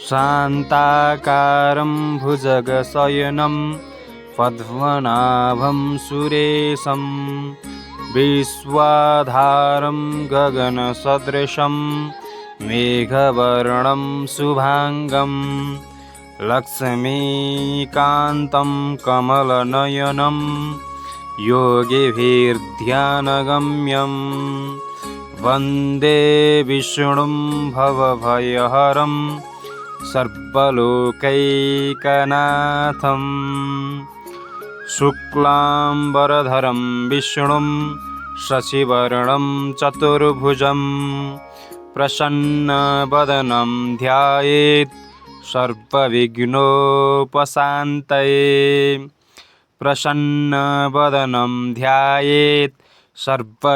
शान्ताकारं भुजगशयनं पद्मनाभं सुरेशं विश्वाधारं गगनसदृशं मेघवर्णं शुभांगं लक्ष्मीकान्तं कमलनयनं योगिभिर्ध्यानगम्यं वन्दे विष्णुं भवभयहरं सर्वलोकैकनाथं शुक्लाम्बरधरं विष्णुं शशिवर्णं चतुर्भुजं प्रसन्नवदनं ध्यायेत् सर्वविघ्नोपशान्तये प्रसन्नवदनं ध्यायेत् सर्वविघ्नोपशान्तये।